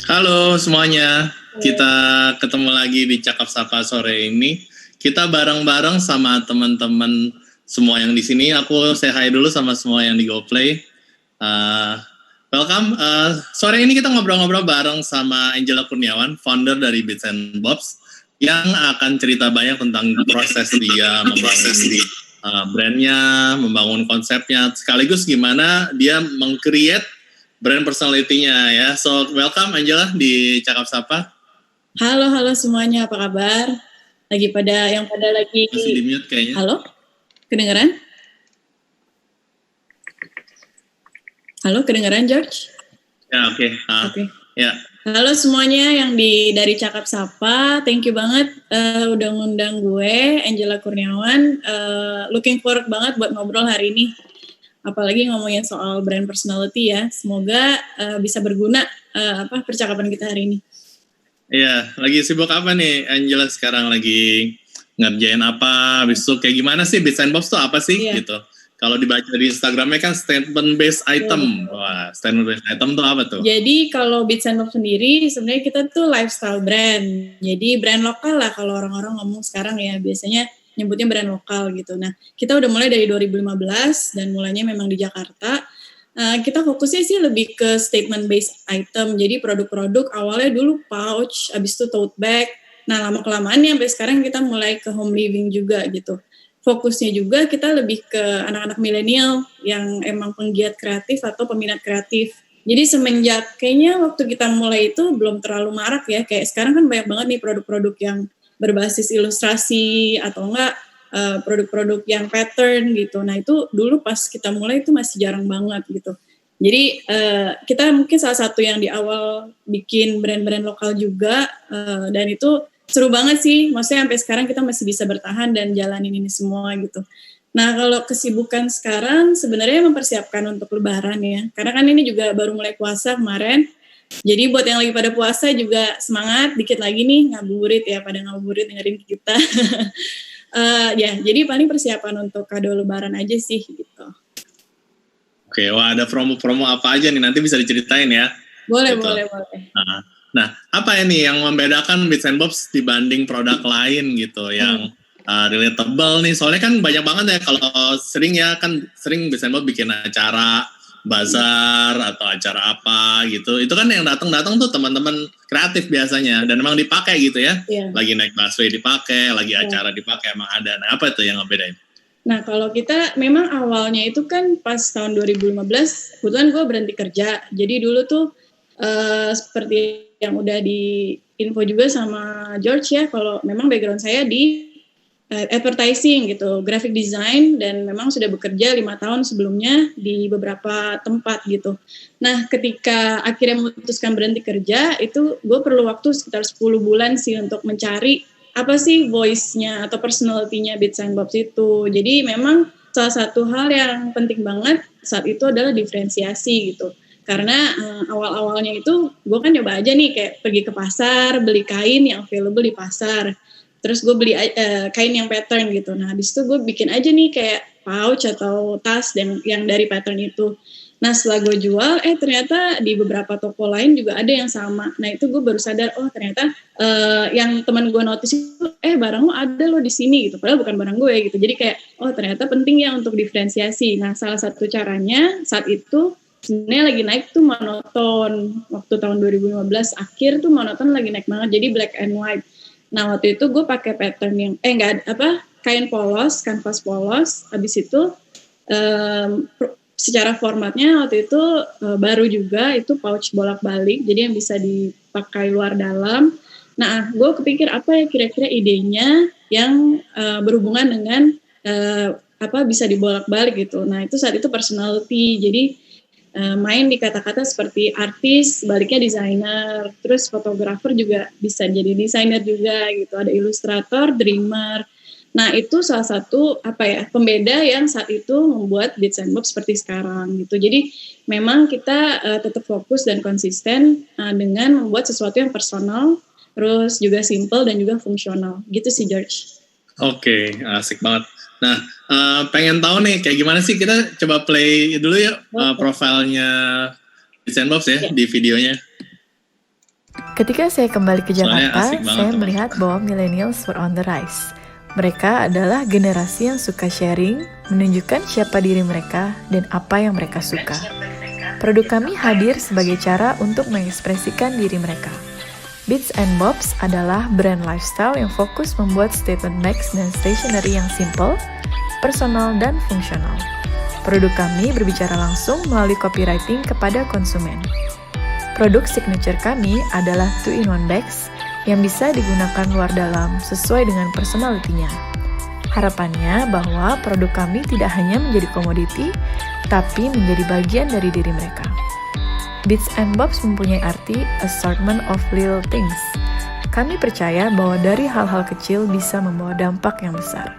Halo semuanya, kita ketemu lagi di Cakap Sapa sore ini. Kita bareng-bareng sama teman-teman semua yang di sini. Aku say hi dulu sama semua yang di GoPlay. Welcome. Sore ini kita ngobrol-ngobrol bareng sama Angela Kurniawan, founder dari Bits and Bobs, yang akan cerita banyak tentang proses dia membangun brandnya, membangun konsepnya, sekaligus gimana dia meng-create brand personality-nya ya. So, welcome Angela di Cakap Sapa. Halo semuanya, apa kabar? Lagi pada lagi masih di mute kayaknya. Halo? Kedengeran? Halo, kedengeran George? Ya, oke. Oke. Ya. Halo semuanya yang dari Cakap Sapa, thank you banget udah ngundang gue, Angela Kurniawan. Looking forward banget buat ngobrol hari ini. Apalagi ngomongin soal brand personality ya. Semoga bisa berguna percakapan kita hari ini. Iya, lagi sibuk apa nih Angela sekarang, lagi ngerjain apa? Habis itu kayak gimana sih Bits and Bobs tuh apa sih gitu? Kalau dibaca di Instagramnya kan statement based item. Wah, statement based item tuh apa tuh? Jadi kalau Bits and Bobs sendiri sebenarnya kita tuh lifestyle brand. Jadi brand lokal lah kalau orang-orang ngomong sekarang ya, biasanya nyebutnya brand lokal gitu. Nah, kita udah mulai dari 2015 dan mulainya memang di Jakarta. Kita fokusnya sih lebih ke statement based item. Jadi produk-produk awalnya dulu pouch, abis itu tote bag. Nah, lama-kelamaan nih sampai sekarang kita mulai ke home living juga gitu. Fokusnya juga kita lebih ke anak-anak milenial yang emang penggiat kreatif atau peminat kreatif. Jadi semenjak kayaknya waktu kita mulai itu belum terlalu marak ya. Kayak sekarang kan banyak banget nih produk-produk yang berbasis ilustrasi atau enggak produk-produk yang pattern gitu. Nah itu dulu pas kita mulai itu masih jarang banget gitu. Jadi kita mungkin salah satu yang di awal bikin brand-brand lokal juga dan itu seru banget sih. Maksudnya sampai sekarang kita masih bisa bertahan dan jalanin ini semua gitu. Nah kalau kesibukan sekarang sebenarnya mempersiapkan untuk Lebaran ya. Karena kan ini juga baru mulai puasa kemarin. Jadi buat yang lagi pada puasa juga semangat, dikit lagi nih ngabuburit ya, pada ngabuburit dengerin kita. Ya, jadi paling persiapan untuk kado Lebaran aja sih gitu. Oke, wah ada promo-promo apa aja nih, nanti bisa diceritain ya? Boleh. Nah, apa ya nih yang membedakan Bits and Bobs dibanding produk lain gitu yang relatable nih? Soalnya kan banyak banget ya, kalau sering Bits and Bobs bikin acara bazar atau acara apa gitu. Itu kan yang datang tuh teman-teman kreatif biasanya dan emang dipakai gitu ya. Lagi naik busway dipakai, lagi acara dipakai, emang ada. Nah, apa itu yang ngebedain? Nah, kalau kita memang awalnya itu kan pas tahun 2015, kebetulan gue berhenti kerja. Jadi dulu tuh seperti yang udah di info juga sama George ya, kalau memang background saya di advertising gitu, graphic design, dan memang sudah bekerja 5 tahun sebelumnya di beberapa tempat gitu. Nah, ketika akhirnya memutuskan berhenti kerja, itu gue perlu waktu sekitar 10 bulan sih untuk mencari apa sih voice-nya atau personality-nya Bits and Bobs itu. Jadi memang salah satu hal yang penting banget saat itu adalah diferensiasi gitu. Karena awal-awalnya itu gue kan coba aja nih kayak pergi ke pasar, beli kain yang available di pasar. Terus gue beli kain yang pattern gitu. Nah, habis itu gue bikin aja nih kayak pouch atau tas yang dari pattern itu. Nah, setelah gue jual, ternyata di beberapa toko lain juga ada yang sama. Nah, itu gue baru sadar, oh ternyata yang teman gue notice itu, barang lo ada lo di sini gitu. Padahal bukan barang gue gitu. Jadi kayak, oh ternyata penting ya untuk diferensiasi. Nah, salah satu caranya saat itu sebenarnya lagi naik tuh monoton. Waktu tahun 2015 akhir tuh monoton lagi naik banget. Jadi black and white. Nah, waktu itu gue pakai pattern yang kain polos, kanvas polos. Habis itu secara formatnya waktu itu baru juga, itu pouch bolak-balik, jadi yang bisa dipakai luar dalam. Nah, gue kepikir apa ya kira-kira idenya yang berhubungan dengan bisa dibolak-balik gitu. Nah, itu saat itu personality, jadi main di kata-kata seperti artis, baliknya desainer, terus fotografer juga bisa jadi desainer juga gitu, ada ilustrator, dreamer. Nah, itu salah satu pembeda yang saat itu membuat Bits and Bobs seperti sekarang gitu. Jadi memang kita tetap fokus dan konsisten dengan membuat sesuatu yang personal, terus juga simple dan juga fungsional. Gitu sih George. Oke, asik banget. Nah, pengen tahu nih kayak gimana sih, kita coba play dulu ya profilnya Bits and Bobs ya di videonya. Ketika saya kembali ke Soalnya Jakarta, asik banget saya tuh, Bang. melihat bahwa millennials were on the rise. Mereka adalah generasi yang suka sharing, menunjukkan siapa diri mereka dan apa yang mereka suka. Produk kami hadir sebagai cara untuk mengekspresikan diri mereka. Bits and Bobs adalah brand lifestyle yang fokus membuat statement bags dan stationery yang simple, personal, dan fungsional. Produk kami berbicara langsung melalui copywriting kepada konsumen. Produk signature kami adalah 2-in-1 bags yang bisa digunakan luar dalam sesuai dengan personality-nya. Harapannya bahwa produk kami tidak hanya menjadi komoditi, tapi menjadi bagian dari diri mereka. Bits and Bobs mempunyai arti assortment of little things. Kami percaya bahwa dari hal-hal kecil bisa membawa dampak yang besar.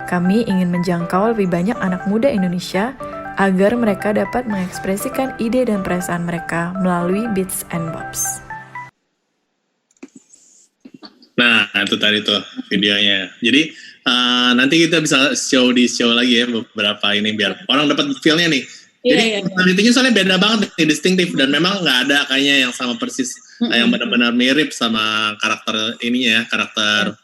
Kami ingin menjangkau lebih banyak anak muda Indonesia agar mereka dapat mengekspresikan ide dan perasaan mereka melalui Bits and Bobs. Nah, itu tadi tuh videonya. Jadi nanti kita bisa show lagi ya beberapa ini biar orang dapat feel-nya nih. Jadi personality-nya soalnya beda banget nih, distinktif, dan memang nggak ada kayaknya yang sama persis, yang benar-benar mirip sama karakter ininya ya, karakter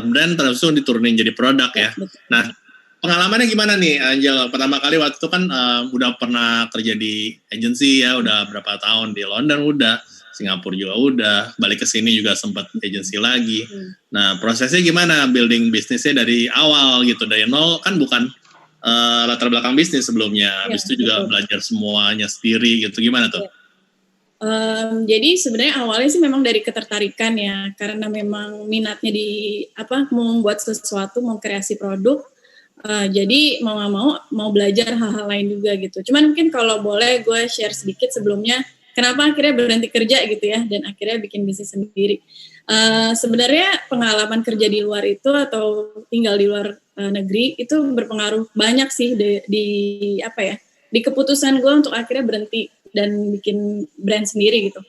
brand terus diturunin jadi produk ya. Nah, pengalamannya gimana nih, Angel? Pertama kali waktu itu kan udah pernah kerja di agency ya, udah berapa tahun di London udah, Singapura juga udah, balik ke sini juga sempat agency lagi. Nah, prosesnya gimana building bisnisnya dari awal gitu, dari nol kan bukan latar belakang bisnis sebelumnya, habis itu juga belajar semuanya sendiri gitu, gimana tuh? Jadi sebenarnya awalnya sih memang dari ketertarikan ya, karena memang minatnya di mau membuat sesuatu, mau kreasi produk. Jadi mau belajar hal-hal lain juga gitu. Cuman mungkin kalau boleh gue share sedikit sebelumnya kenapa akhirnya berhenti kerja gitu ya, dan akhirnya bikin bisnis sendiri. Sebenarnya pengalaman kerja di luar itu atau tinggal di luar negeri itu berpengaruh banyak sih di keputusan gue untuk akhirnya berhenti dan bikin brand sendiri gitu.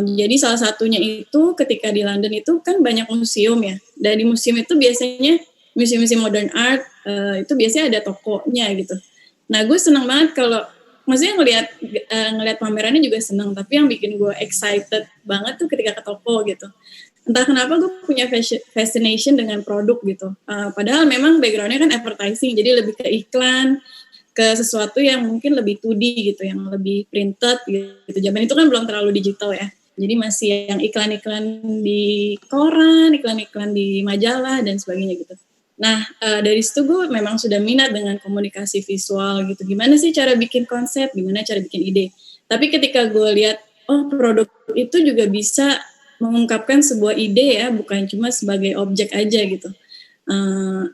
Jadi salah satunya itu ketika di London itu kan banyak museum ya, dan di museum itu biasanya museum-museum modern art itu biasanya ada tokonya gitu. Nah, gue senang banget kalau maksudnya ngelihat pamerannya juga senang, tapi yang bikin gue excited banget tuh ketika ke toko gitu. Entah kenapa gue punya fascination dengan produk gitu. Padahal memang backgroundnya kan advertising, jadi lebih ke iklan, ke sesuatu yang mungkin lebih 2D gitu, yang lebih printed gitu. Zaman itu kan belum terlalu digital ya. Jadi masih yang iklan-iklan di koran, iklan-iklan di majalah dan sebagainya gitu. Nah, dari situ gue memang sudah minat dengan komunikasi visual gitu. Gimana sih cara bikin konsep, gimana cara bikin ide. Tapi ketika gue lihat, produk itu juga bisa mengungkapkan sebuah ide ya, bukan cuma sebagai objek aja gitu.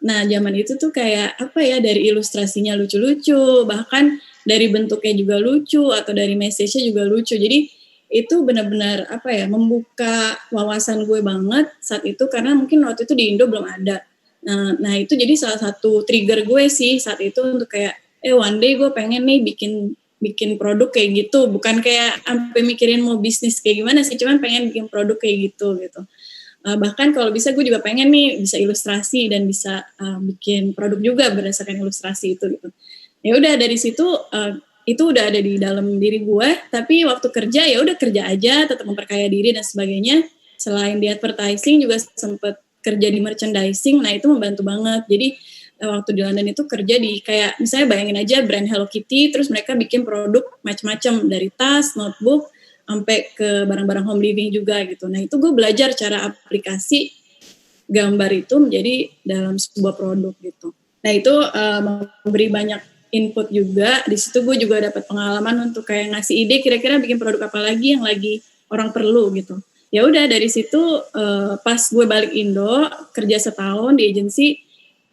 Nah, zaman itu tuh kayak dari ilustrasinya lucu-lucu, bahkan dari bentuknya juga lucu, atau dari message-nya juga lucu. Jadi itu benar-benar membuka wawasan gue banget saat itu, karena mungkin waktu itu di Indo belum ada. Nah itu jadi salah satu trigger gue sih saat itu untuk kayak one day gue pengen nih bikin produk kayak gitu, bukan kayak sampai mikirin mau bisnis kayak gimana sih, cuman pengen bikin produk kayak gitu. Bahkan kalau bisa gue juga pengen nih bisa ilustrasi dan bisa bikin produk juga berdasarkan ilustrasi itu gitu. Ya udah dari situ itu udah ada di dalam diri gue, tapi waktu kerja ya udah kerja aja, tetap memperkaya diri dan sebagainya. Selain di advertising juga sempet kerja di merchandising, nah itu membantu banget. Jadi waktu di London itu kerja di kayak misalnya bayangin aja brand Hello Kitty, terus mereka bikin produk macam-macam dari tas, notebook, sampai ke barang-barang home living juga gitu. Nah itu gue belajar cara aplikasi gambar itu menjadi dalam sebuah produk gitu. Nah itu memberi banyak input juga. Di situ gue juga dapat pengalaman untuk kayak ngasih ide kira-kira bikin produk apa lagi yang lagi orang perlu gitu. Ya udah dari situ pas gue balik Indo kerja setahun di agensi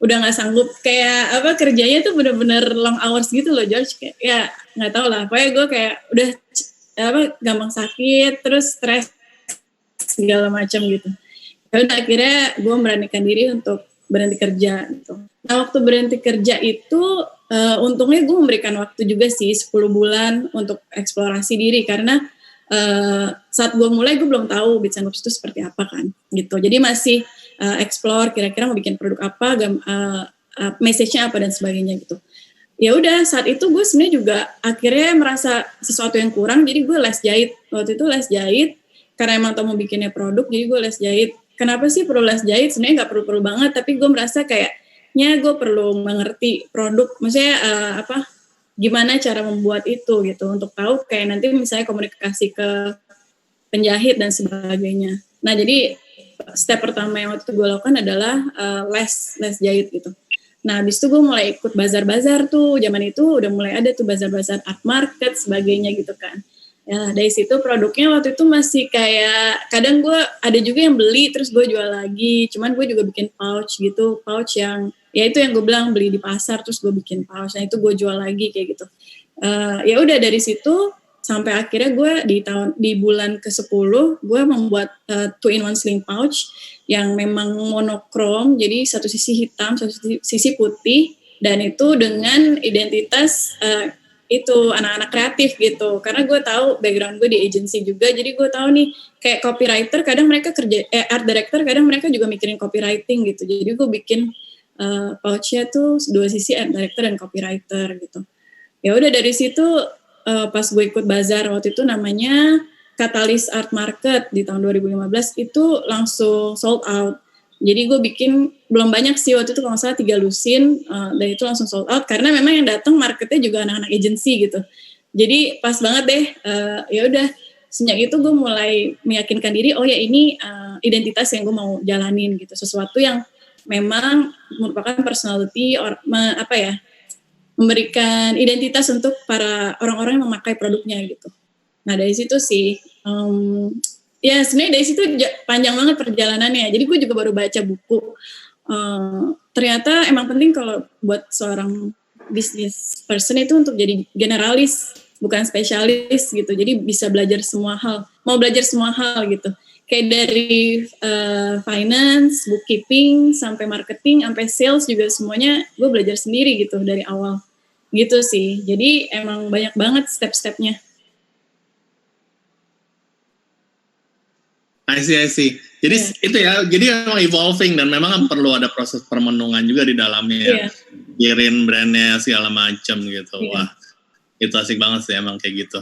udah nggak sanggup kayak kerjanya tuh bener-bener long hours gitu loh George, kayak ya nggak tahu lah, pokoknya gue kayak udah gampang sakit terus stres segala macam gitu. Ya udah akhirnya gue meranikan diri untuk berhenti kerja gitu. Nah waktu berhenti kerja itu untungnya gue memberikan waktu juga sih 10 bulan untuk eksplorasi diri, karena saat gue mulai gue belum tahu Bits and Bobs itu seperti apa kan gitu. Jadi masih explore kira-kira mau bikin produk apa, message-nya apa dan sebagainya gitu. ya udah saat itu gue sebenarnya juga akhirnya merasa sesuatu yang kurang, jadi gue les jahit. Waktu itu les jahit karena emang mau bikinnya produk, jadi gue les jahit. Kenapa sih perlu les jahit? Sebenarnya nggak perlu banget, tapi gue merasa kayaknya gue perlu mengerti produk, maksudnya gimana cara membuat itu gitu, untuk tahu kayak nanti misalnya komunikasi ke penjahit dan sebagainya. Nah jadi step pertama yang waktu itu gue lakukan adalah les jahit gitu. Nah, habis itu gue mulai ikut bazar-bazar tuh. Zaman itu udah mulai ada tuh bazar-bazar art market, sebagainya gitu kan. Ya, dari situ produknya waktu itu masih kayak, kadang gue ada juga yang beli, terus gue jual lagi. Cuman gue juga bikin pouch gitu, pouch yang, ya itu yang gue bilang beli di pasar, terus gue bikin pouch. Nah, itu gue jual lagi kayak gitu. Ya udah dari situ, sampai akhirnya gue di bulan ke-10, gue membuat 2-in-1 sling pouch, yang memang monokrom, jadi satu sisi hitam, satu sisi putih, dan itu dengan identitas itu anak-anak kreatif gitu. Karena gue tahu background gue di agency juga, jadi gue tahu nih kayak copywriter kadang mereka art director kadang mereka juga mikirin copywriting gitu. Jadi gue bikin pouchnya tuh dua sisi art director dan copywriter gitu. Ya udah dari situ pas gue ikut bazar waktu itu namanya Catalyst Art Market di tahun 2015 itu langsung sold out. Jadi gue bikin belum banyak sih waktu itu kalau nggak salah 3 lusin dan itu langsung sold out karena memang yang datang marketnya juga anak-anak agency gitu. Jadi pas banget deh ya udah sejak itu gue mulai meyakinkan diri oh ya ini identitas yang gue mau jalanin gitu, sesuatu yang memang merupakan personality memberikan identitas untuk para orang-orang yang memakai produknya gitu. Nah dari situ sih, ya sebenarnya dari situ panjang banget perjalanannya. Jadi gue juga baru baca buku. Ternyata emang penting kalau buat seorang business person itu untuk jadi generalis, bukan spesialis gitu. Jadi bisa belajar semua hal, mau belajar semua hal gitu. Kayak dari finance, bookkeeping, sampai marketing, sampai sales juga semuanya gue belajar sendiri gitu dari awal. Gitu sih. Jadi emang banyak banget step-stepnya. I see. Jadi itu ya, jadi memang evolving dan memang perlu ada proses permenungan juga di dalamnya. Kirim brandnya segala macam gitu. Wah, itu asik banget sih emang kayak gitu.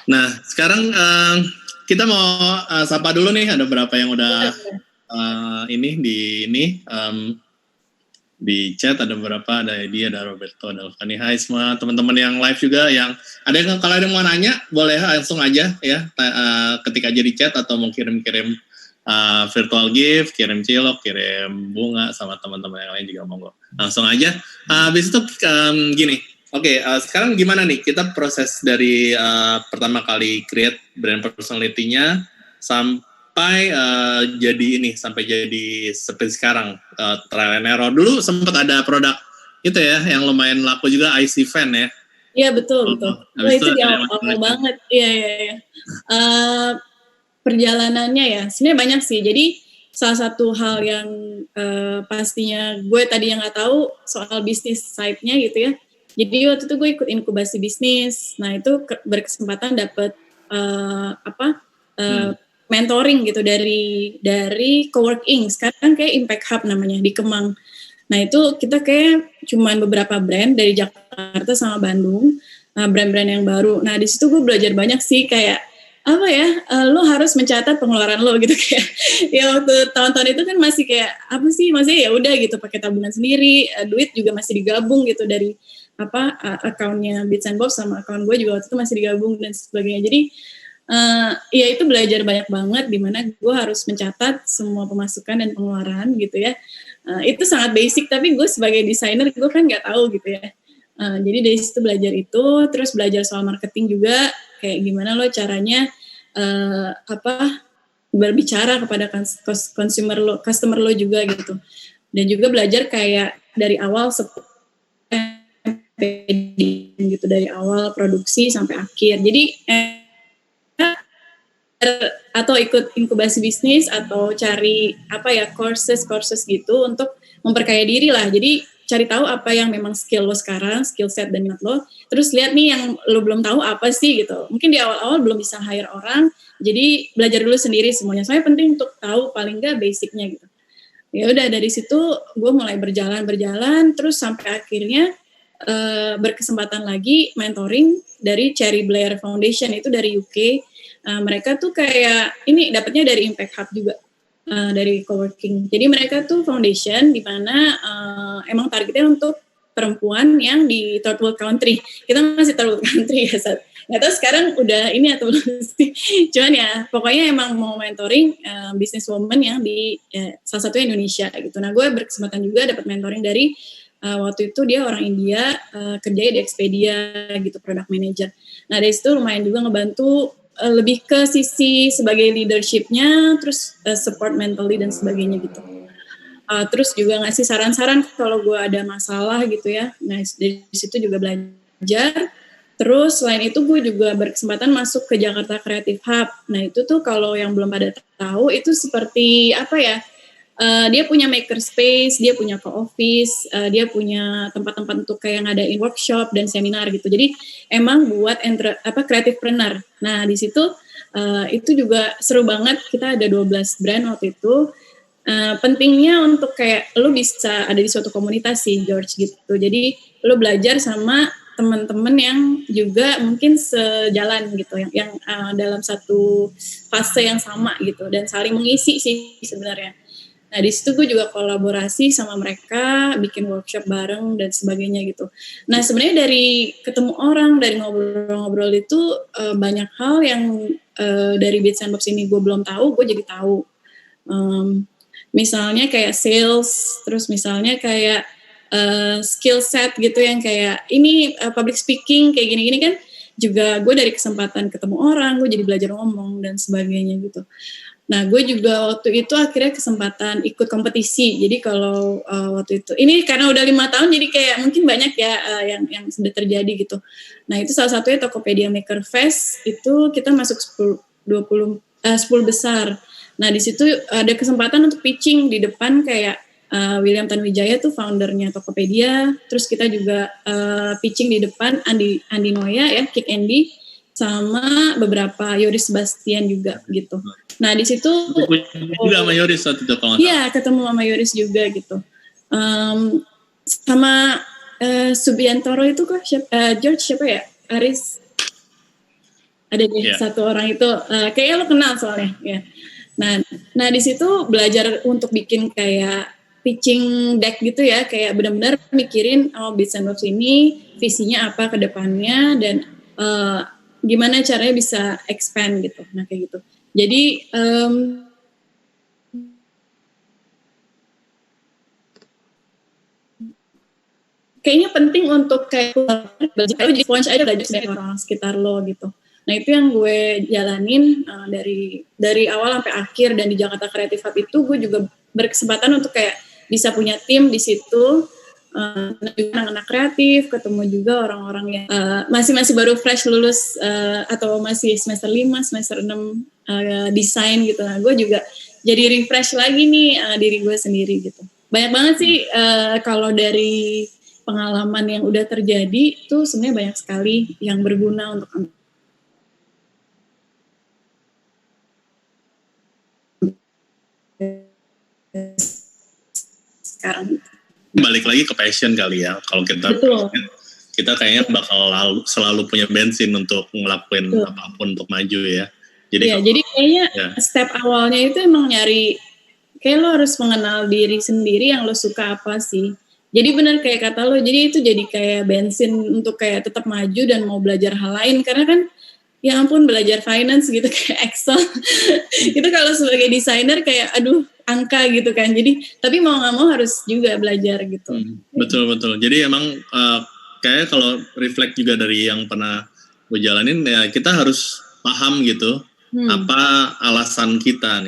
Nah, sekarang kita mau sapa dulu nih, ada berapa yang udah di chat, ada beberapa, ada Edi, ada Roberto, ada Alfani. Hai semua teman-teman yang live juga, yang ada yang kalau ada yang mau nanya boleh langsung aja ya, ketik aja di chat atau mau kirim-kirim virtual gift, kirim cilok, kirim bunga sama teman-teman yang lain juga monggo. Langsung aja. Habis itu gini. Oke, sekarang gimana nih kita proses dari pertama kali create brand personality-nya sampai sampai jadi seperti sekarang, trial and error. Dulu sempat ada produk itu ya yang lumayan laku juga, IC Fan ya. Iya betul. Wah itu di awal banget. Iya. Perjalanannya ya sebenarnya banyak sih. Jadi salah satu hal yang pastinya gue tadi yang nggak tahu soal bisnis side-nya gitu ya. Jadi waktu itu gue ikut inkubasi bisnis. Nah itu berkesempatan dapat mentoring gitu dari Coworking. Sekarang kayak Impact Hub namanya di Kemang. Nah itu kita kayak cuman beberapa brand dari Jakarta sama Bandung, brand-brand yang baru. Nah di situ gue belajar banyak sih kayak lo harus mencatat pengeluaran lo gitu kayak. Ya waktu tahun-tahun itu kan masih kayak masih ya udah gitu pakai tabungan sendiri, duit juga masih digabung gitu dari akunnya Bits and Bobs sama akun gue juga waktu itu masih digabung dan sebagainya. Jadi ya itu belajar banyak banget dimana gue harus mencatat semua pemasukan dan pengeluaran gitu ya. Itu sangat basic tapi gue sebagai desainer gue kan nggak tahu gitu ya. Jadi dari situ belajar itu, terus belajar soal marketing juga kayak gimana lo caranya berbicara kepada customer lo juga gitu. Dan juga belajar kayak dari awal gitu, dari awal produksi sampai akhir. Jadi atau ikut inkubasi bisnis atau cari courses gitu untuk memperkaya diri lah. Jadi cari tahu apa yang memang skill lo sekarang, skill set dan minat lo. Terus lihat nih yang lo belum tahu apa sih gitu. Mungkin di awal-awal belum bisa hire orang, jadi belajar dulu sendiri semuanya. Soalnya penting untuk tahu paling nggak basicnya gitu. ya udah dari situ gue mulai berjalan terus sampai akhirnya berkesempatan lagi mentoring dari Cherry Blair Foundation, itu dari UK. Mereka tuh kayak ini dapatnya dari Impact Hub juga, dari coworking. Jadi mereka tuh foundation di mana emang targetnya untuk perempuan yang di third world country. Kita masih third world country ya, Sat. Nggak tahu sekarang udah ini atau belum sih. Cuman ya pokoknya emang mau mentoring businesswoman yang di salah satunya Indonesia gitu. Nah gue berkesempatan juga dapat mentoring dari waktu itu dia orang India, kerjanya di Expedia gitu, product manager. Nah dari situ lumayan juga ngebantu lebih ke sisi sebagai leadership-nya, terus support mentally dan sebagainya gitu. Terus juga ngasih saran-saran kalau gue ada masalah gitu ya. Nah dari situ juga belajar. Terus selain itu gue juga berkesempatan masuk ke Jakarta Creative Hub. Nah itu tuh kalau yang belum pada tahu itu seperti apa ya? Dia punya makerspace, dia punya co-office, dia punya tempat-tempat untuk kayak ngadain workshop dan seminar gitu. Jadi emang buat creativepreneur. Nah di situ itu juga seru banget. Kita ada 12 brand waktu itu. Pentingnya untuk kayak lu bisa ada di suatu komunitas sih, George gitu. Jadi lu belajar sama teman-teman yang juga mungkin sejalan gitu, yang dalam satu fase yang sama gitu dan saling mengisi sih sebenarnya. Nah di situ gue juga kolaborasi sama mereka, bikin workshop bareng dan sebagainya gitu. Nah sebenarnya dari ketemu orang, dari ngobrol-ngobrol itu banyak hal yang dari Bits and Bobs ini gue belum tahu, gue jadi tahu. Misalnya kayak sales, terus misalnya kayak skill set gitu yang kayak ini public speaking kayak gini-gini kan juga gue dari kesempatan ketemu orang, gue jadi belajar ngomong dan sebagainya gitu. Nah, gue juga waktu itu akhirnya kesempatan ikut kompetisi. Jadi kalau waktu itu, ini karena udah 5 tahun, jadi kayak mungkin banyak ya yang sudah terjadi gitu. Nah, itu salah satunya Tokopedia Maker Fest, itu kita masuk 10 besar. Nah, di situ ada kesempatan untuk pitching di depan kayak William Tanuwijaya tuh foundernya Tokopedia. Terus kita juga pitching di depan Andi Noya ya, Kick Andy, sama beberapa Yoris Sebastian juga gitu. Nah di situ juga sama Yoris waktu itu kalau iya ketemu sama Yoris juga gitu. Sama Subiantoro itu kok George siapa ya, Aris ada deh satu orang itu kayaknya lo kenal soalnya ya. Nah di situ belajar untuk bikin kayak pitching deck gitu ya, kayak benar-benar mikirin Bits and Bobs ini visinya apa ke depannya dan gimana caranya bisa expand gitu. Nah kayak gitu. Jadi kayaknya penting untuk kayak belajar di launch aja belajar dari orang sekitar lo gitu. Nah itu yang gue jalanin dari awal sampai akhir, dan di Jakarta Creative Hub itu gue juga berkesempatan untuk kayak bisa punya tim di situ. Anak-anak kreatif, ketemu juga orang-orang yang masih baru fresh lulus atau masih semester 5, semester 6 desain gitu. Nah, gue juga jadi refresh lagi nih diri gue sendiri gitu. Banyak banget sih kalau dari pengalaman yang udah terjadi tuh sebenarnya banyak sekali yang berguna untuk sekarang. Balik lagi ke passion kali ya. Kalau kita kayaknya bakal selalu punya bensin untuk ngelakuin apapun untuk maju ya. Jadi kayaknya step awalnya itu emang nyari, kayak lo harus mengenal diri sendiri yang lo suka apa sih. Jadi benar kayak kata lo, jadi itu jadi kayak bensin untuk kayak tetap maju dan mau belajar hal lain. Karena kan ya ampun belajar finance gitu kayak Excel. Itu kalau sebagai desainer kayak aduh angka gitu kan. Jadi tapi mau nggak mau harus juga belajar gitu. Betul. Jadi emang kayak kalau reflect juga dari yang pernah gue jalanin ya, kita harus paham gitu apa alasan kita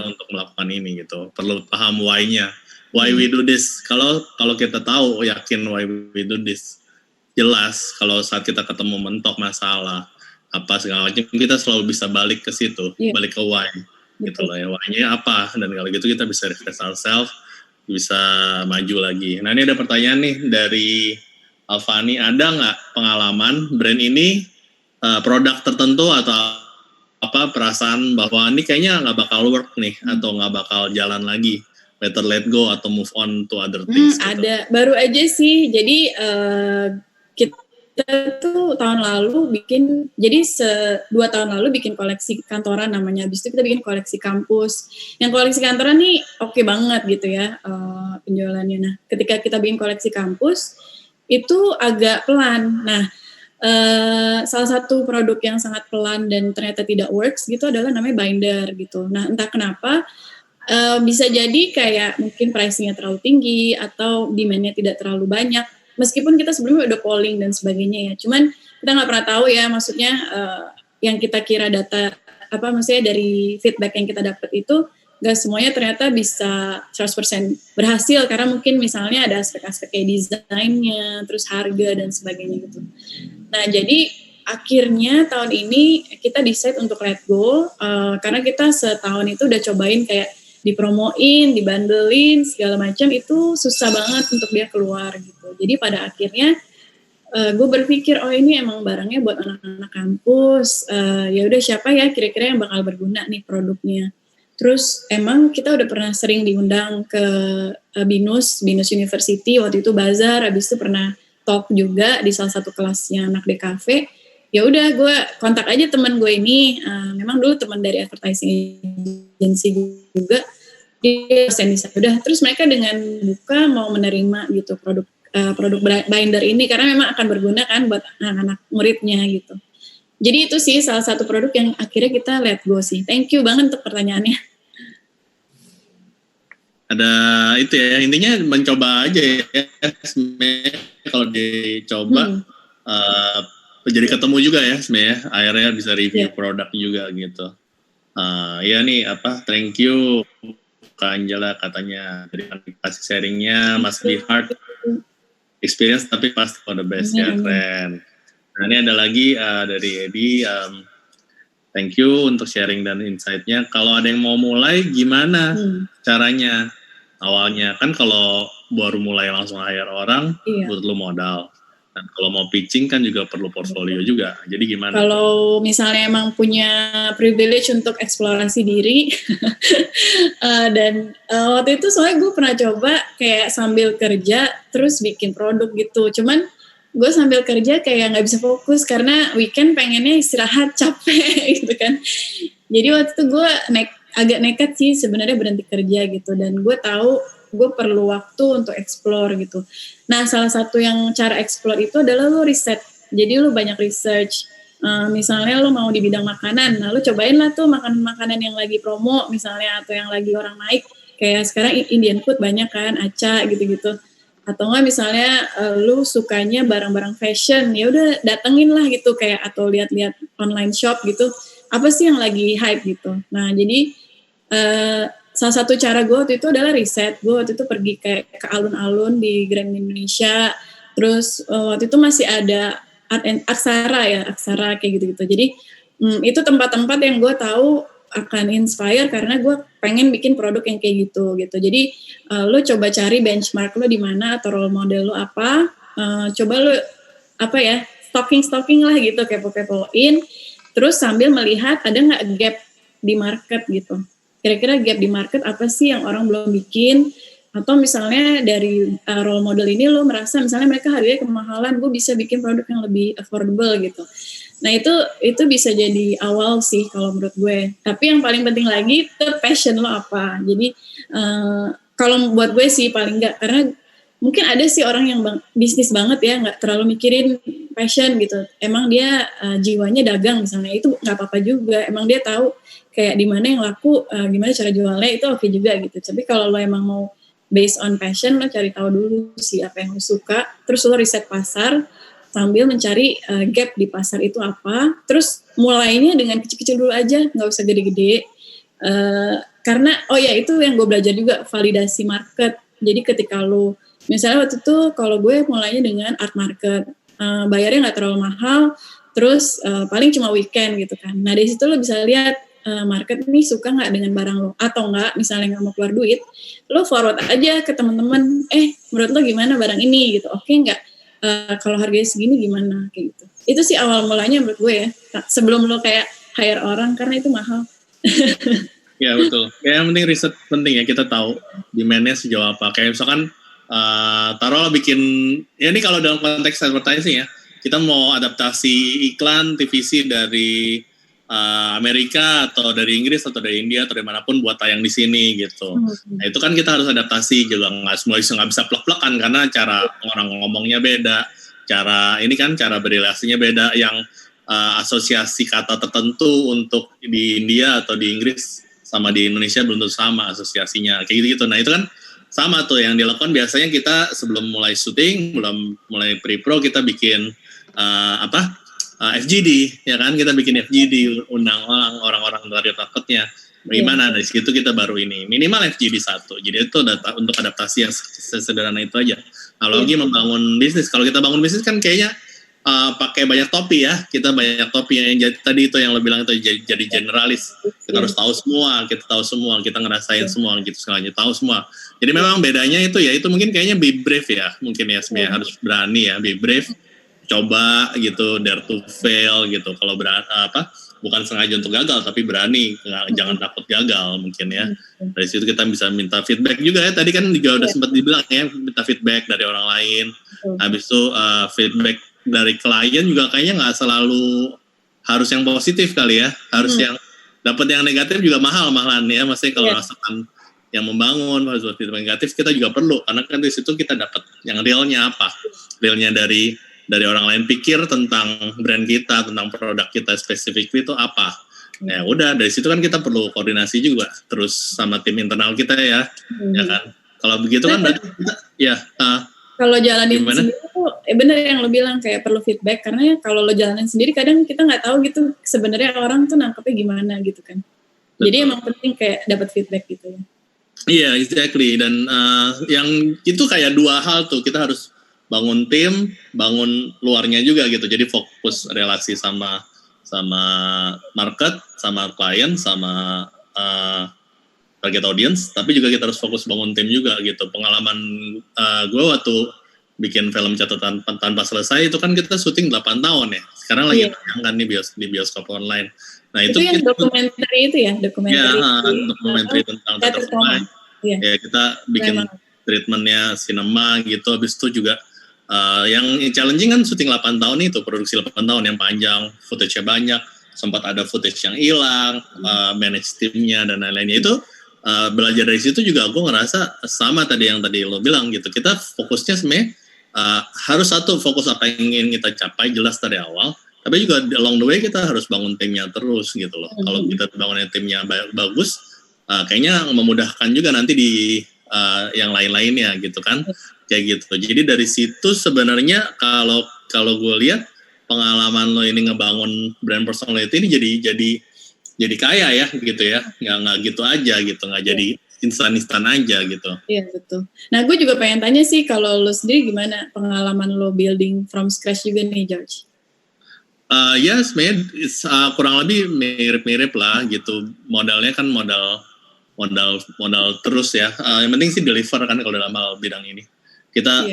untuk melakukan ini gitu. Perlu paham why-nya. Why we do this. Kalau kita tahu yakin why we do this, jelas kalau saat kita ketemu mentok masalah apa segala macam, kita selalu bisa balik ke situ, balik ke why. Gitu loh ya, why-nya apa, dan kalau gitu kita bisa refresh ourselves, bisa maju lagi. Nah ini ada pertanyaan nih dari Alfani, ada nggak pengalaman brand ini produk tertentu atau apa perasaan bahwa ini kayaknya nggak bakal work nih atau nggak bakal jalan lagi better let go atau move on to other things gitu? Ada, baru aja sih. Jadi kita tuh tahun lalu bikin, jadi 2 tahun lalu bikin koleksi kantoran namanya. Habis itu kita bikin koleksi kampus. Yang koleksi kantoran nih oke banget gitu ya penjualannya. Nah, ketika kita bikin koleksi kampus itu agak pelan. Nah, salah satu produk yang sangat pelan dan ternyata tidak works gitu adalah namanya binder gitu. Nah, entah kenapa bisa jadi kayak mungkin pricing-nya terlalu tinggi atau demand-nya tidak terlalu banyak. Meskipun kita sebelumnya udah polling dan sebagainya ya. Cuman kita nggak pernah tahu ya, maksudnya yang kita kira data, maksudnya dari feedback yang kita dapat itu nggak semuanya ternyata bisa 100% berhasil. Karena mungkin misalnya ada aspek-aspek kayak desainnya, terus harga dan sebagainya gitu. Nah, jadi akhirnya tahun ini kita decide untuk let go, karena kita setahun itu udah cobain kayak dipromoin, dibandelin, segala macam itu susah banget untuk dia keluar gitu. Jadi pada akhirnya gue berpikir, oh ini emang barangnya buat anak-anak kampus, ya udah siapa ya kira-kira yang bakal berguna nih produknya. Terus emang kita udah pernah sering diundang ke Binus University, waktu itu bazar, habis itu pernah talk juga di salah satu kelasnya anak DKV. Ya udah gue kontak aja teman gue ini, memang dulu teman dari advertising agency juga, dia desain udah. Terus mereka dengan buka mau menerima gitu produk binder ini karena memang akan berguna kan buat anak-anak muridnya gitu. Jadi itu sih salah satu produk yang akhirnya kita let go sih. Thank you banget untuk pertanyaannya. Ada itu ya, intinya mencoba aja ya. Kalau dicoba jadi ketemu juga ya sebenarnya, akhirnya bisa review produk juga gitu. Ya nih thank you Kak Angela katanya dari kasih sharingnya, must be hard experience tapi pasti for the best ya, keren. Nah ini ada lagi dari Edi, thank you untuk sharing dan insight-nya. Kalau ada yang mau mulai gimana caranya awalnya? Kan kalau baru mulai langsung hire orang butuh modal. Dan kalau mau pitching kan juga perlu portfolio juga. Jadi gimana? Kalau misalnya emang punya privilege untuk eksplorasi diri, dan waktu itu soalnya gue pernah coba kayak sambil kerja terus bikin produk gitu. Cuman gue sambil kerja kayak nggak bisa fokus karena weekend pengennya istirahat, capek gitu kan. Jadi waktu itu gue agak nekat sih sebenarnya berhenti kerja gitu. Dan gue tahu gue perlu waktu untuk explore gitu. Nah, salah satu yang cara explore itu adalah lo riset. Jadi lo banyak research. Misalnya lo mau di bidang makanan, nah lo cobain lah tuh makanan-makanan yang lagi promo misalnya atau yang lagi orang naik. Kayak sekarang Indian food banyak kan, aca gitu-gitu. Atau enggak misalnya lo sukanya barang-barang fashion, ya udah datengin lah gitu kayak atau lihat-lihat online shop gitu. Apa sih yang lagi hype gitu. Nah, jadi salah satu cara gue waktu itu adalah riset. Gue waktu itu pergi kayak ke alun-alun di Grand Indonesia. Terus waktu itu masih ada Aksara kayak gitu-gitu. Jadi itu tempat-tempat yang gue tahu akan inspire karena gue pengen bikin produk yang kayak gitu. Jadi lo coba cari benchmark lo di mana atau role model lo apa. Coba lo stalking lah gitu, kepo-kepoin. Terus sambil melihat ada nggak gap di market gitu. Kira-kira gap di market apa sih yang orang belum bikin, atau misalnya dari role model ini lo merasa misalnya mereka harganya kemahalan, gue bisa bikin produk yang lebih affordable gitu. Nah itu bisa jadi awal sih kalau menurut gue. Tapi yang paling penting lagi itu passion lo apa. Jadi kalau buat gue sih paling enggak, karena mungkin ada sih orang yang bisnis banget ya, nggak terlalu mikirin passion gitu. Emang dia jiwanya dagang misalnya, itu nggak apa-apa juga. Emang dia tahu kayak di mana yang laku, gimana cara jualnya, itu oke juga gitu. Tapi kalau lo emang mau based on passion, lo cari tahu dulu sih apa yang lo suka, terus lo riset pasar sambil mencari gap di pasar itu apa. Terus mulainya dengan kecil-kecil dulu aja, nggak usah gede-gede. Karena itu yang gue belajar juga, validasi market. Jadi ketika lo misalnya waktu itu kalau gue mulainya dengan art market, bayarnya nggak terlalu mahal, terus paling cuma weekend gitu kan. Nah dari situ lo bisa lihat market nih suka nggak dengan barang lo, atau nggak misalnya nggak mau keluar duit, lo forward aja ke teman-teman, menurut lo gimana barang ini gitu, oke nggak, kalau harganya segini gimana kayak gitu. Itu sih awal mulanya menurut gue ya, sebelum lo kayak hire orang karena itu mahal. Ya betul. Ya, yang penting riset penting ya, kita tahu demand-nya sejauh apa. Kayak misalkan taruhlah bikin, ya ini kalau dalam konteks advertising ya, kita mau adaptasi iklan TVC dari Amerika atau dari Inggris atau dari India atau dari manapun buat tayang di sini gitu. Nah itu kan kita harus adaptasi juga, nggak bisa plek-plekan karena cara orang ngomongnya beda, cara berrelasinya beda, yang asosiasi kata tertentu untuk di India atau di Inggris sama di Indonesia belum tentu sama asosiasinya, kayak gitu-gitu. Nah itu kan sama tuh yang dilakukan biasanya kita sebelum mulai syuting, belum mulai pre-pro, kita bikin FGD, ya kan, kita bikin FGD, undang orang-orang dari marketnya, gimana, dari situ kita baru ini, minimal FGD 1, jadi itu data untuk adaptasi yang sederhana itu aja. Kalau lagi membangun bisnis, kalau kita bangun bisnis kan kayaknya pakai banyak topi ya, kita banyak topi yang tadi itu yang lo bilang itu jadi generalis, kita harus tahu semua, kita ngerasain semua gitu, segalanya tahu semua. Jadi memang bedanya itu ya, itu mungkin kayaknya be brave ya, mungkin ya sebenarnya harus berani ya, be brave, coba gitu, dare to fail gitu. Kalau bukan sengaja untuk gagal, tapi berani, jangan takut gagal mungkin ya. Dari situ kita bisa minta feedback juga ya. Tadi kan juga udah sempat dibilang ya, minta feedback dari orang lain. Habis itu feedback dari klien juga kayaknya nggak selalu harus yang positif kali ya. Harus yang dapat yang negatif juga mahalan ya. Maksudnya kalau rasakan yang membangun, harus feedback negatif kita juga perlu. Karena kan di situ kita dapat yang realnya apa. Realnya dari orang lain pikir tentang brand kita, tentang produk kita spesifik itu apa. Ya udah, dari situ kan kita perlu koordinasi juga terus sama tim internal kita ya. Ya kan. Kalau begitu kan berarti kita, ya kalau jalanin sendiri tuh bener yang lo bilang, kayak perlu feedback, karena kalau lo jalanin sendiri kadang kita nggak tahu gitu sebenarnya orang tuh nangkepnya gimana gitu kan. Betul. Jadi emang penting kayak dapat feedback gitu ya. Iya, exactly. Dan yang itu kayak dua hal tuh, kita harus bangun tim, bangun luarnya juga gitu. Jadi fokus relasi sama market, sama klien, sama target audience. Tapi juga kita harus fokus bangun tim juga gitu. Pengalaman gue waktu bikin film Catatan Tanpa Selesai itu kan kita syuting 8 tahun ya. Sekarang lagi tayangkan di bioskop online. Nah itu yang dokumenter itu ya, dokumenter tentang Teater Online. Ya kita bikin treatmentnya sinema gitu. Habis itu juga yang challenging kan syuting 8 tahun itu, produksi 8 tahun yang panjang, footage-nya banyak, sempat ada footage yang hilang, manage timnya dan lain-lainnya. Itu belajar dari situ juga aku ngerasa sama tadi yang tadi lo bilang gitu, kita fokusnya sebenarnya harus satu, fokus apa yang ingin kita capai jelas dari awal, tapi juga along the way kita harus bangun timnya terus gitu loh. Kalau kita bangun timnya bagus, kayaknya memudahkan juga nanti di yang lain-lainnya gitu kan, kayak gitu. Jadi dari situ sebenarnya kalau gue lihat pengalaman lo ini ngebangun brand personality ini jadi kaya ya gitu ya, nggak gitu aja gitu, nggak jadi instan aja gitu. Iya betul. Nah gue juga pengen tanya sih, kalau lo sendiri gimana pengalaman lo building from scratch juga nih, George? Ya sebenarnya kurang lebih mirip-mirip lah gitu. Modalnya kan modal terus ya. Yang penting sih deliver kan kalau dalam hal bidang ini. Kita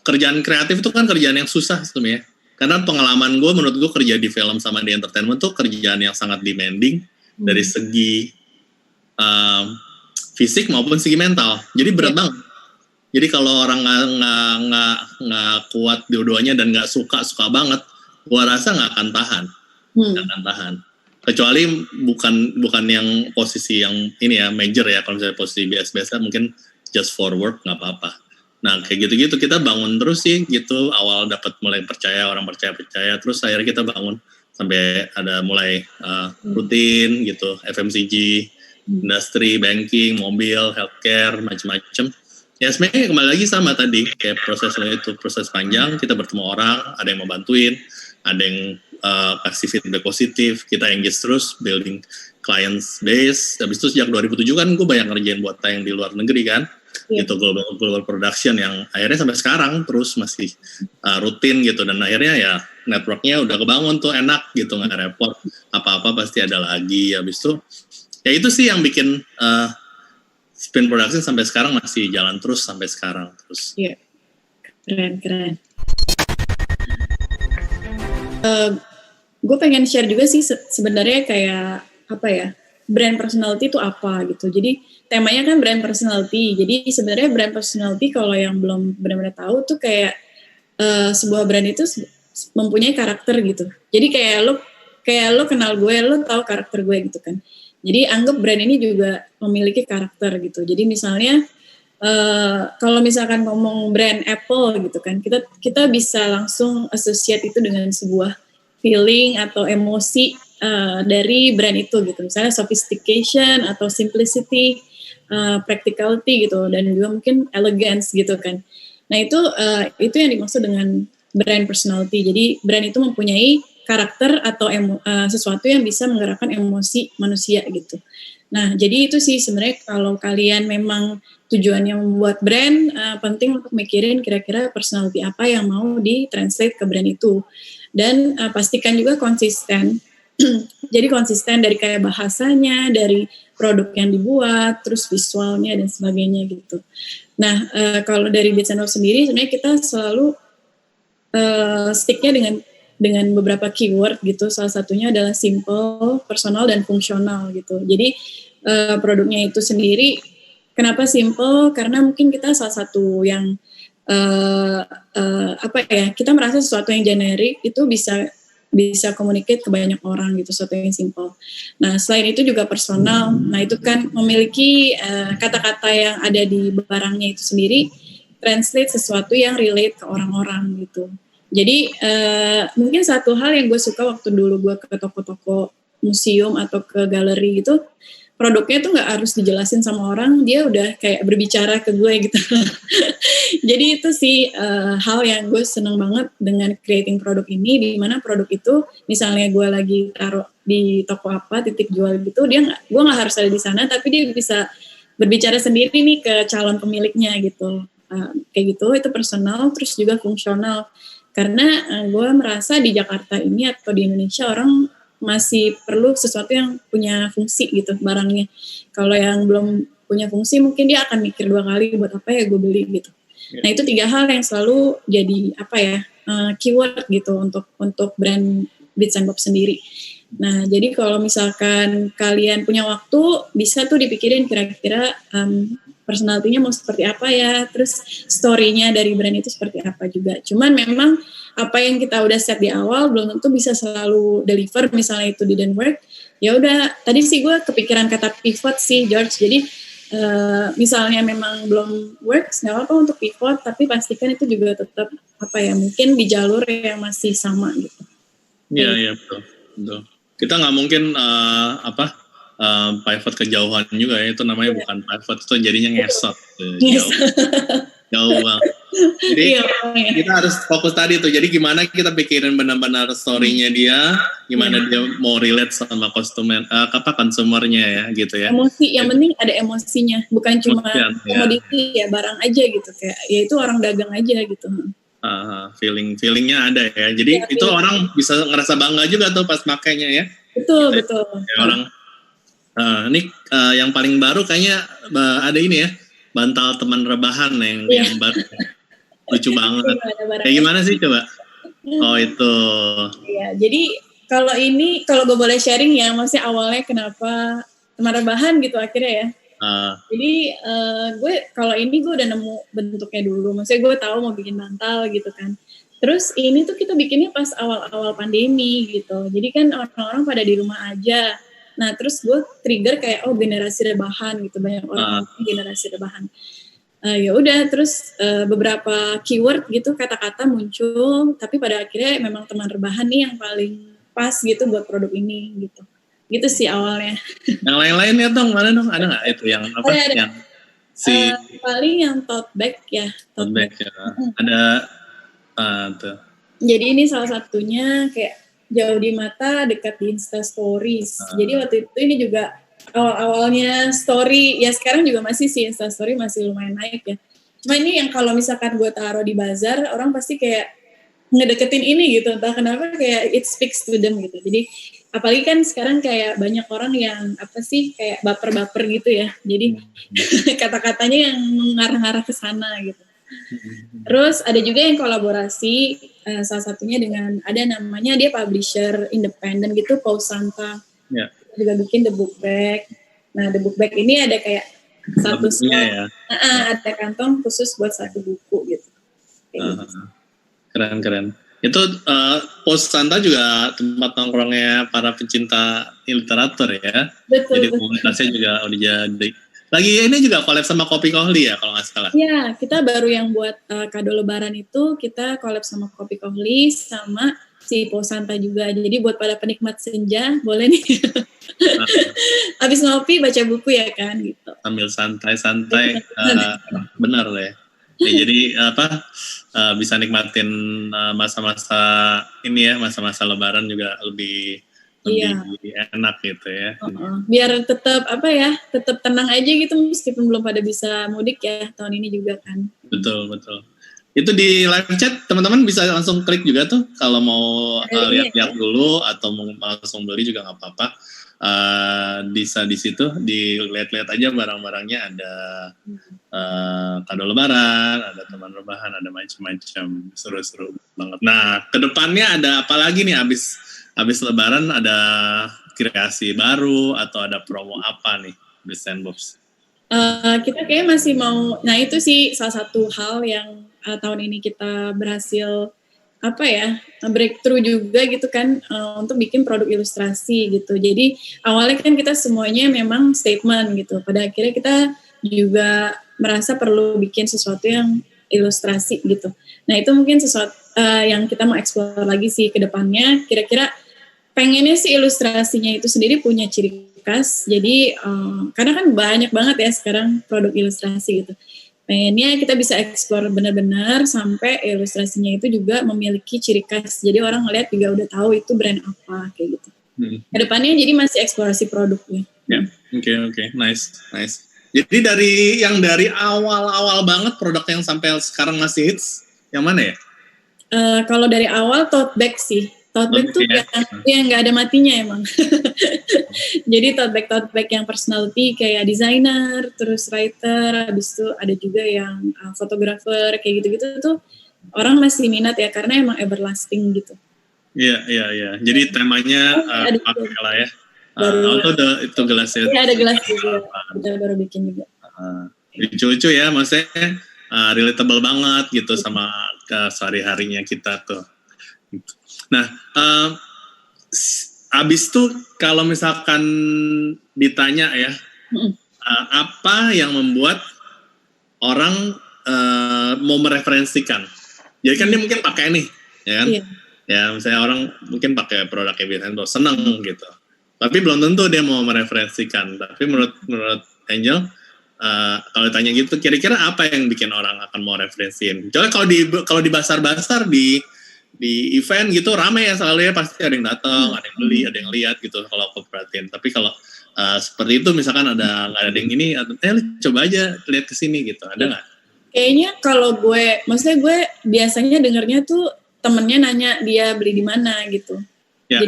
kerjaan kreatif itu kan kerjaan yang susah sebenarnya. Karena pengalaman gue, menurut gue kerja di film sama di entertainment tuh kerjaan yang sangat demanding dari segi fisik maupun segi mental. Jadi berat banget. Jadi kalau orang nggak kuat dua-duanya dan nggak suka banget, gue rasa nggak akan tahan. Kecuali bukan yang posisi yang ini ya major ya. Kalau misalnya posisi biasa mungkin just for work nggak apa-apa. Nah kayak gitu-gitu kita bangun terus sih gitu. Awal dapat mulai percaya, orang percaya, terus akhirnya kita bangun sampai ada mulai rutin gitu, FMCG, industri, banking, mobil, healthcare, macam-macam. Ya sebenarnya kembali lagi sama tadi, kayak prosesnya itu proses panjang, kita bertemu orang, ada yang mau bantuin, ada yang kasih feedback positif, kita engage terus, building clients base. Habis itu sejak 2007 kan gue banyak ngerjain buat tayang di luar negeri kan, gitu, global production yang akhirnya sampai sekarang terus masih rutin gitu, dan akhirnya ya networknya udah kebangun tuh, enak gitu, nggak repot, apa-apa pasti ada lagi. Habis itu ya itu sih yang bikin Spin Production sampai sekarang masih jalan terus sampai sekarang terus. Iya, keren. Gue pengen share juga sih sebenarnya kayak apa ya, brand personality itu apa gitu. Jadi temanya kan brand personality. Jadi sebenarnya brand personality kalau yang belum benar-benar tahu tuh kayak sebuah brand itu mempunyai karakter gitu. Jadi kayak lo kenal gue, lo tahu karakter gue gitu kan. Jadi anggap brand ini juga memiliki karakter gitu. Jadi misalnya kalau misalkan ngomong brand Apple gitu kan, kita bisa langsung associate itu dengan sebuah feeling atau emosi dari brand itu gitu. Misalnya sophistication atau simplicity, practicality gitu, dan juga mungkin elegance gitu kan. Nah itu yang dimaksud dengan brand personality. Jadi brand itu mempunyai karakter atau sesuatu yang bisa menggerakkan emosi manusia gitu. Nah jadi itu sih sebenarnya kalau kalian memang tujuannya membuat brand, penting untuk mikirin kira-kira personality apa yang mau di-translate ke brand itu. Dan pastikan juga konsisten. Jadi konsisten dari kayak bahasanya, dari produk yang dibuat, terus visualnya dan sebagainya gitu. Nah, kalau dari Beats & Love sendiri sebenarnya kita selalu sticknya dengan beberapa keyword gitu. Salah satunya adalah simple, personal, dan fungsional gitu. Jadi produknya itu sendiri kenapa simple? Karena mungkin kita salah satu yang kita merasa sesuatu yang generik itu bisa communicate ke banyak orang gitu, sesuatu yang simple. Nah selain itu juga personal. Nah itu kan memiliki kata-kata yang ada di barangnya itu sendiri translate sesuatu yang relate ke orang-orang gitu. Jadi mungkin satu hal yang gue suka waktu dulu gue ke toko-toko museum atau ke galeri gitu, produknya tuh nggak harus dijelasin sama orang, dia udah kayak berbicara ke gue gitu. Jadi itu sih hal yang gue seneng banget dengan creating produk ini, di mana produk itu misalnya gue lagi taruh di toko apa, titik jual gitu, gue nggak harus ada di sana, tapi dia bisa berbicara sendiri nih ke calon pemiliknya gitu. Kayak gitu, itu personal, terus juga fungsional. Karena gue merasa di Jakarta ini atau di Indonesia orang masih perlu sesuatu yang punya fungsi gitu barangnya. Kalau yang belum punya fungsi mungkin dia akan mikir 2 kali buat apa ya gue beli gitu. Nah itu 3 hal yang selalu jadi keyword gitu untuk brand Beats & Bob sendiri. Nah jadi kalau misalkan kalian punya waktu bisa tuh dipikirin kira-kira personality-nya mau seperti apa ya, terus story-nya dari brand itu seperti apa juga. Cuman memang apa yang kita udah set di awal belum tentu bisa selalu deliver, misalnya itu didn't work. Ya udah, tadi sih gue kepikiran kata pivot sih George. Jadi misalnya memang belum works, nggak apa-apa untuk pivot, tapi pastikan itu juga tetap mungkin di jalur yang masih sama gitu. Iya betul. Kita nggak mungkin pivot kejauhan juga ya, itu namanya bukan pivot, itu jadinya ngesot. Jauh banget. Jadi kita harus fokus tadi tuh. Jadi gimana kita pikirin benar-benar story-nya dia, gimana dia mau relate sama konsumernya ya gitu ya. Emosi, yang penting ada emosinya, bukan cuma komoditi ya barang aja gitu, kayak ya itu orang dagang aja gitu. Feelingnya ada ya. Jadi ya, itu orang bisa ngerasa bangga juga tuh pas makainya ya. Betul. Ya, orang ini yang paling baru kayaknya ada ini ya, bantal teman rebahan yang baru. Lucu banget. Kayak gimana sih coba? Oh itu. Iya, jadi kalau gue boleh sharing ya, maksudnya awalnya kenapa teman rebahan gitu akhirnya ya. Jadi gue udah nemu bentuknya dulu, maksudnya gue tahu mau bikin bantal gitu kan. Terus ini tuh kita bikinnya pas awal-awal pandemi gitu. Jadi kan orang-orang pada di rumah aja. Nah terus gue trigger kayak generasi rebahan gitu, banyak orang generasi rebahan. Ya udah terus beberapa keyword gitu, kata-kata muncul, tapi pada akhirnya memang teman rebahan nih yang paling pas gitu buat produk ini gitu sih awalnya. Yang lain-lainnya dong, mana dong, ada nggak itu yang apa? Ada. Yang paling yang tote bag ya. Tote bag ya. Ada tuh. Jadi ini salah satunya kayak jauh di mata dekat di Insta Stories. Jadi waktu itu ini juga awal-awalnya story, ya sekarang juga masih sih Insta Story masih lumayan naik ya. Cuma ini yang kalau misalkan gue taruh di bazar, orang pasti kayak ngedeketin ini gitu, entah kenapa kayak it speaks to them gitu. Jadi apalagi kan sekarang kayak banyak orang yang kayak baper-baper gitu ya. Jadi kata-katanya yang mengarah-arah ke sana gitu. Terus ada juga yang kolaborasi, salah satunya dengan ada namanya dia publisher independen gitu, Paul Santa. juga bikin the book bag. Nah, the book bag ini ada kayak satu slot, ya. ada kantong khusus buat satu buku gitu. Gitu. Keren. Itu Pos Santa juga tempat nongkrongnya para pecinta literatur ya. Betul. Jadi komunitasnya juga udah jadi. Lagi ini juga collab sama Kopi Kohli ya kalau nggak salah. Iya, kita baru yang buat kado lebaran itu kita collab sama Kopi Kohli sama si Pos Santa juga. Jadi buat pada penikmat senja boleh nih. Habis ngopi baca buku ya kan gitu. Sambil santai-santai, benar deh. Ya, jadi bisa nikmatin masa-masa ini ya, masa-masa Lebaran juga lebih enak gitu ya. Biar tetap tenang aja gitu meskipun belum pada bisa mudik ya tahun ini juga kan. Betul. Itu di live chat teman-teman bisa langsung klik juga tuh kalau mau lihat-lihat dulu atau mau langsung beli juga nggak apa-apa. Bisa di situ dilihat-lihat aja barang-barangnya, ada kado lebaran, ada teman rebahan, ada macam-macam, seru-seru banget. Nah, kedepannya ada apa lagi nih abis lebaran, ada kreasi baru atau ada promo apa nih di Sandbox? Kita kayak masih mau, nah itu sih salah satu hal yang tahun ini kita berhasil breakthrough juga gitu kan, untuk bikin produk ilustrasi gitu. Jadi awalnya kan kita semuanya memang statement gitu. Pada akhirnya kita juga merasa perlu bikin sesuatu yang ilustrasi gitu. Nah itu mungkin sesuatu yang kita mau explore lagi sih ke depannya. Kira-kira pengennya sih ilustrasinya itu sendiri punya ciri khas. Jadi karena kan banyak banget ya sekarang produk ilustrasi gitu. Pengennya kita bisa explore benar-benar sampai ilustrasinya itu juga memiliki ciri khas. Jadi orang ngeliat juga udah tahu itu brand apa kayak gitu. Kedepannya jadi masih eksplorasi produknya. Oke, nice. Jadi dari awal banget produk yang sampai sekarang masih hits, yang mana ya? Kalau dari awal tote bag sih. Tote bag tuh yang nggak ada matinya emang. Jadi tote bag yang personality kayak designer, terus writer, habis itu ada juga yang fotografer kayak gitu-gitu tuh orang masih minat ya karena emang everlasting gitu. Iya. Jadi temanya pakai lah ya. Itu gelasnya. Iya ada gelas juga. Kita baru bikin juga. Lucu-lucu ya, maksudnya relatable banget gitu sama sehari-harinya kita tuh. Nah, abis tuh kalau misalkan ditanya ya, apa yang membuat orang mau mereferensikan? Jadi kan dia mungkin pakai nih, ya kan? Iya. Ya, misalnya orang mungkin pakai produk Vincent seneng gitu. Tapi belum tentu dia mau mereferensikan. Tapi menurut Angel, kalau ditanya gitu, kira-kira apa yang bikin orang akan mau referensiin? Coba kalau di basar-basar di event gitu rame ya selalu ya, pasti ada yang datang, ada yang beli, ada yang lihat gitu kalau aku perhatiin. Tapi kalau seperti itu misalkan nggak ada yang ini, coba aja lihat ke sini gitu, ada nggak? Kayaknya kalau maksudnya gue biasanya dengarnya tuh temennya nanya dia beli di mana gitu. Ya.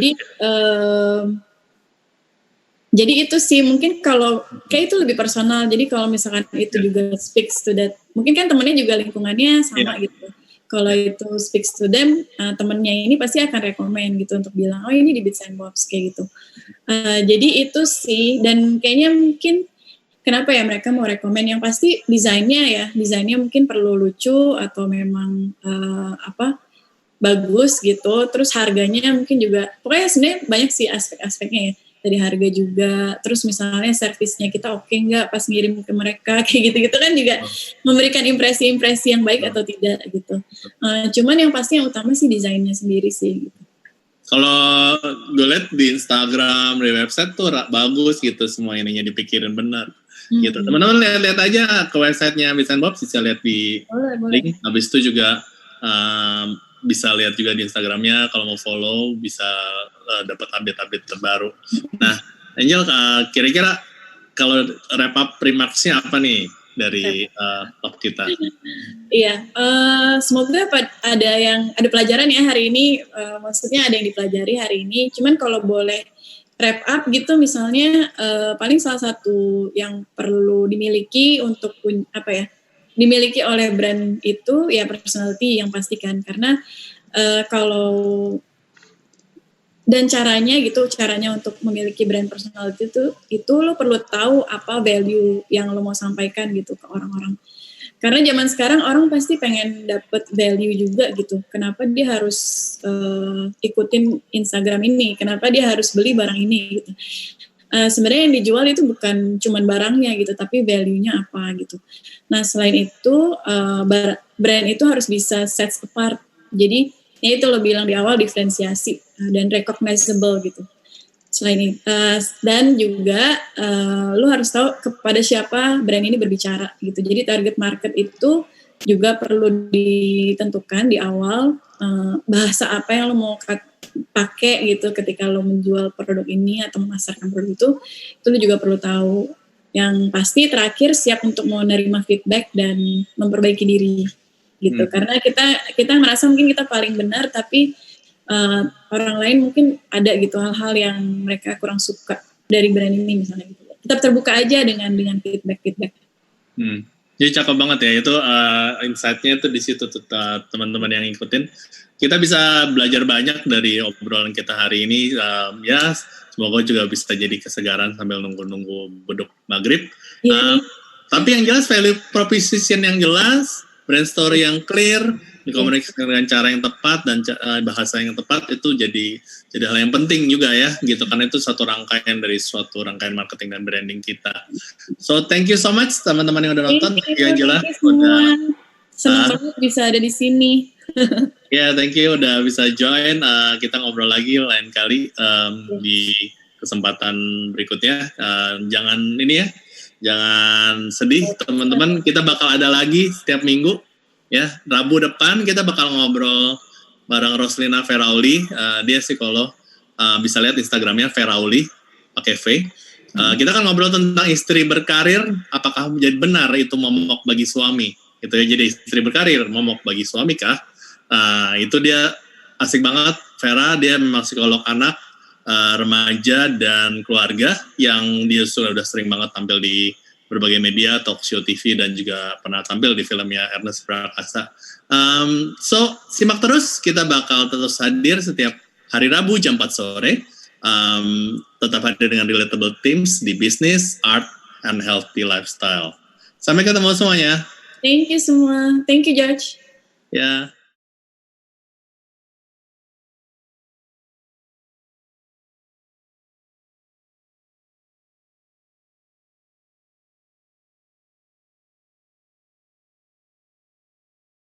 Jadi itu sih mungkin kalau kayak itu lebih personal. Jadi kalau misalkan itu juga speaks to that, mungkin kan temennya juga lingkungannya sama gitu. Kalau itu speaks to them, temennya ini pasti akan rekomen gitu untuk bilang, oh ini di Bits and Bobs kayak gitu. Jadi itu sih, dan kayaknya mungkin kenapa ya mereka mau rekomen, yang pasti desainnya mungkin perlu lucu atau memang bagus gitu. Terus harganya mungkin juga, pokoknya sebenarnya banyak sih aspek-aspeknya ya. Dari harga juga, terus misalnya servisnya kita oke nggak pas ngirim ke mereka, kayak gitu-gitu kan juga memberikan impresi-impresi yang baik atau tidak gitu. Cuman yang pasti yang utama sih desainnya sendiri sih. Gitu. Kalau gue lihat di Instagram, di website tuh bagus gitu, semua ininya dipikirin benar. Gitu. Teman-teman lihat aja ke websitenya Bits and Bobs, bisa lihat di link. Habis itu juga bisa lihat juga di Instagramnya, kalau mau follow bisa dapat update-update terbaru. Nah, Angel, kira-kira kalau wrap up remarks-nya apa nih dari talk kita? Iya, semoga ada pelajaran ya hari ini. Maksudnya ada yang dipelajari hari ini. Cuman kalau boleh wrap up gitu, misalnya paling salah satu yang perlu dimiliki untuk dimiliki oleh brand itu ya personality yang pastikan, karena kalau Dan caranya untuk memiliki brand personality itu lo perlu tahu apa value yang lo mau sampaikan gitu ke orang-orang. Karena zaman sekarang orang pasti pengen dapet value juga gitu. Kenapa dia harus ikutin Instagram ini? Kenapa dia harus beli barang ini gitu? Sebenarnya yang dijual itu bukan cuman barangnya gitu, tapi value-nya apa gitu. Nah selain itu brand itu harus bisa set apart. Jadi ya itu lo bilang di awal, diferensiasi dan recognizable gitu. Selain itu dan juga lo harus tahu kepada siapa brand ini berbicara gitu. Jadi target market itu juga perlu ditentukan di awal, bahasa apa yang lo mau pakai gitu ketika lo menjual produk ini atau memasarkan produk itu lo juga perlu tahu. Yang pasti terakhir siap untuk menerima feedback dan memperbaiki diri gitu. Karena kita merasa mungkin kita paling benar, tapi orang lain mungkin ada gitu hal-hal yang mereka kurang suka dari brand ini misalnya gitu. Tetap terbuka aja dengan feedback. Jadi cakep banget ya itu insight-nya tuh di situ tuh teman-teman yang ngikutin. Kita bisa belajar banyak dari obrolan kita hari ini. Ya semoga juga bisa jadi kesegaran sambil nunggu beduk maghrib. Tapi yang jelas value proposition yang jelas, brand story yang clear, dikomunikasikan dengan cara yang tepat dan bahasa yang tepat itu jadi hal yang penting juga ya gitu, karena itu satu rangkaian dari suatu rangkaian marketing dan branding kita. So thank you so much teman-teman yang udah nonton. Thank you semua. Senang banget bisa ada di sini. Thank you udah bisa join. Kita ngobrol lagi lain kali di kesempatan berikutnya. Jangan sedih teman-teman, kita bakal ada lagi setiap minggu ya. Rabu depan kita bakal ngobrol bareng Roslina Ferauli, dia psikolog, bisa lihat Instagramnya Ferauli pakai V. Kita akan ngobrol tentang istri berkarir, apakah menjadi benar itu momok bagi suami gitu ya. Jadi istri berkarir momok bagi suami kah? Itu dia asik banget. Vera dia memang psikolog anak, remaja dan keluarga yang dia sudah sering banget tampil di berbagai media, talk show TV, dan juga pernah tampil di filmnya Ernest Prakasa. So simak terus, kita bakal terus hadir setiap hari Rabu jam 4 sore. Tetap hadir dengan relatable themes di business, art, and healthy lifestyle. Sampai ketemu semuanya. Thank you semua. Thank you George. Ya.